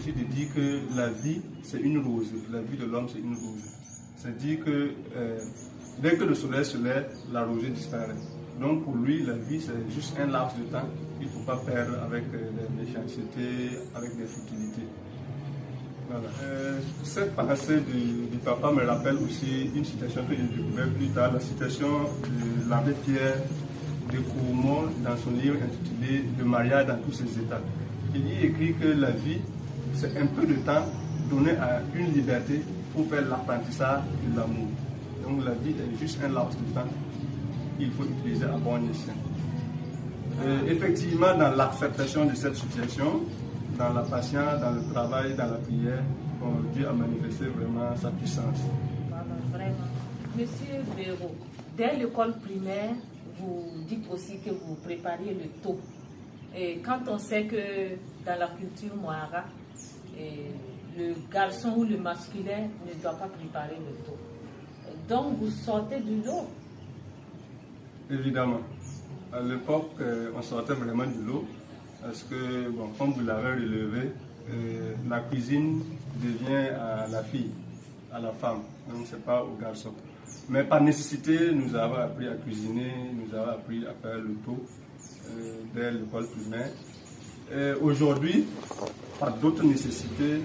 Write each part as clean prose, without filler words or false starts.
aussi de dire que la vie, c'est une rose. La vie de l'homme, c'est une rose. C'est-à-dire que dès que le soleil se lève, la rosée disparaît. Donc pour lui, la vie, c'est juste un laps de temps qu'il ne faut pas perdre avec des méchancetés, avec des futilités. Voilà. Cette pensée du papa me rappelle aussi une citation que j'ai découverte plus tard, la citation de l'abbé Pierre de Courmont dans son livre intitulé « Le mariage dans tous ses états ». Il y écrit que la vie, c'est un peu de temps donné à une liberté pour faire l'apprentissage de l'amour. Donc la vie est juste un laps de temps qu'il faut utiliser à bon escient. Effectivement, dans l'acceptation de cette situation, dans la patience, dans le travail, dans la prière, Dieu a manifesté vraiment sa puissance. Voilà, vraiment. Monsieur Béraud, dès l'école primaire, vous dites aussi que vous prépariez le taux. Et quand on sait que dans la culture Moara, le garçon ou le masculin ne doit pas préparer le taux. Donc vous sortez du lot. Évidemment. À l'époque, on sortait vraiment du lot parce que, bon, comme vous l'avez relevé, la cuisine devient à la fille, à la femme, donc ce n'est pas au garçon. Mais par nécessité, nous avons appris à cuisiner, nous avons appris à faire le taux dès l'école primaire. Aujourd'hui, par d'autres nécessités,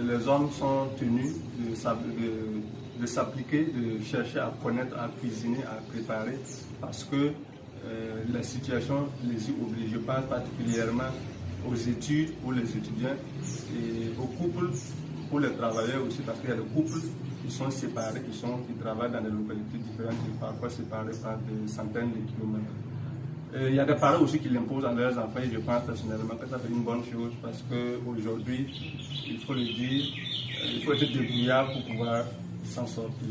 les hommes sont tenus de s'appliquer, de chercher à connaître, à cuisiner, à préparer, parce que la situation les y oblige. Je pense particulièrement aux études pour les étudiants et aux couples pour les travailleurs aussi, parce qu'il y a des couples qui sont séparés, qui travaillent dans des localités différentes et parfois séparés par des centaines de kilomètres. Il y a des parents aussi qui l'imposent à leurs enfants et je pense personnellement que ça fait une bonne chose parce qu'aujourd'hui, il faut le dire, il faut être débrouillard pour pouvoir s'en sortir.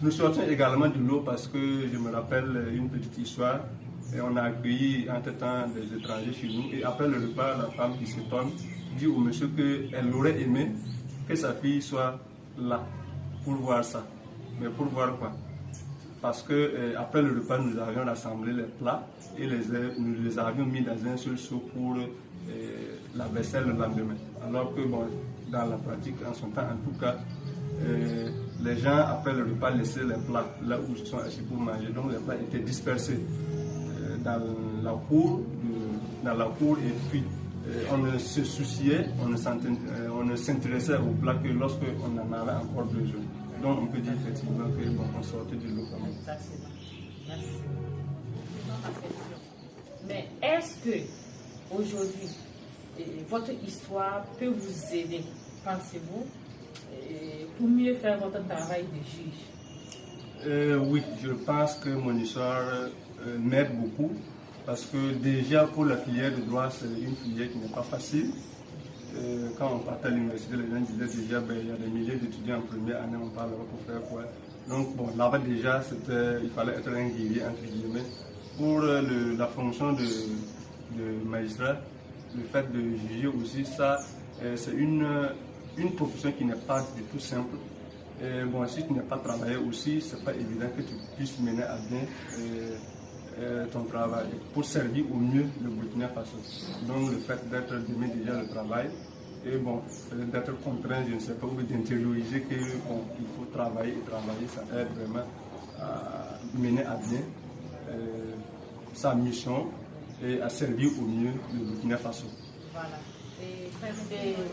Nous sortions également du lot parce que je me rappelle une petite histoire et on a accueilli entre-temps des étrangers chez nous et après le repas, la femme qui s'étonne dit au monsieur qu'elle aurait aimé que sa fille soit là pour voir ça. Mais pour voir quoi? Parce que après le repas, nous avions rassemblé les plats et nous les avions mis dans un seul seau pour la vaisselle le lendemain. Alors que bon, dans la pratique, en son temps, en tout cas, les gens après le repas laissaient les plats là où ils sont assis pour manger. Donc les plats étaient dispersés dans la cour et puis on ne se souciait, on ne s'intéressait aux plats que lorsqu'on en avait encore besoin. Donc on peut dire effectivement qu'on sortait du lot. Exactement. Merci. Mais est-ce que aujourd'hui, votre histoire peut vous aider, pensez-vous, pour mieux faire votre travail de juge? Oui, je pense que mon histoire m'aide beaucoup parce que déjà pour la filière de droit, c'est une filière qui n'est pas facile. Quand on partait à l'université, les gens disaient déjà il y a des milliers d'étudiants en première année, on parle pour faire quoi. Donc bon, là-bas déjà, il fallait être un guerrier entre guillemets. Pour la fonction de magistrat, le fait de juger aussi, ça, c'est une profession qui n'est pas du tout simple. Et bon, si tu n'es pas travailleur aussi, c'est pas évident que tu puisses mener à bien ton travail pour servir au mieux le Burkina Faso. Donc le fait d'aimer déjà le travail et bon, d'être contraint, je ne sais pas, ou d'intérioriser qu'il faut travailler, ça aide vraiment à mener à bien sa mission et à servir au mieux le Burkina Faso. Voilà.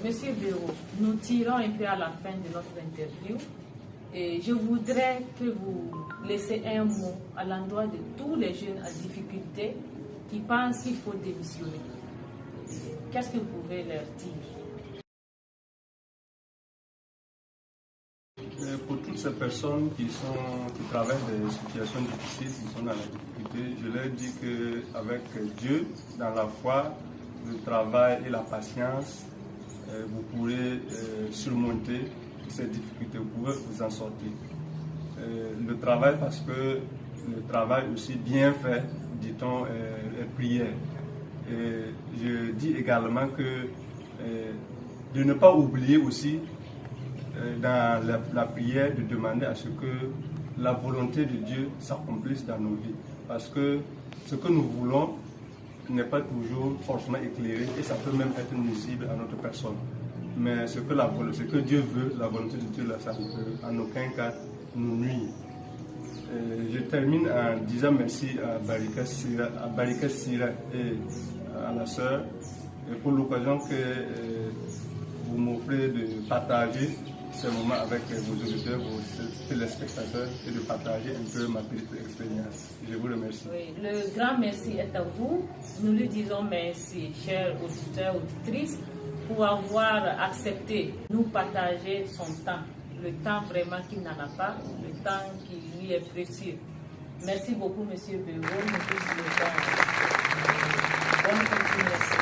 Monsieur Béraud, nous tirons un peu à la fin de notre interview. Et je voudrais que vous laissiez un mot à l'endroit de tous les jeunes à difficulté qui pensent qu'il faut démissionner. Qu'est-ce que vous pouvez leur dire? Pour toutes ces personnes qui traversent des situations difficiles, qui sont dans la difficulté, je leur dis qu'avec Dieu, dans la foi, le travail et la patience, vous pourrez surmonter ces difficultés, vous pouvez vous en sortir. Le travail, parce que le travail aussi bien fait, dit-on, est prière. Et je dis également que de ne pas oublier aussi dans la prière de demander à ce que la volonté de Dieu s'accomplisse dans nos vies. Parce que ce que nous voulons n'est pas toujours forcément éclairé et ça peut même être nuisible à notre personne. Mais ce que Dieu veut, la volonté de Dieu, là, ça ne peut en aucun cas nous nuire. Je termine en disant merci à Barika Sira et à la sœur pour l'occasion que vous m'offrez de partager ce moment avec vos auditeurs, vos téléspectateurs et de partager un peu ma petite expérience. Je vous remercie. Oui, le grand merci est à vous. Nous lui disons merci, chers auditeurs, auditrices, pour avoir accepté nous partager son temps. Le temps vraiment qu'il n'en a pas, le temps qui lui est précieux. Merci beaucoup, M. Béraud. Nous vous souhaitons bonne continuation.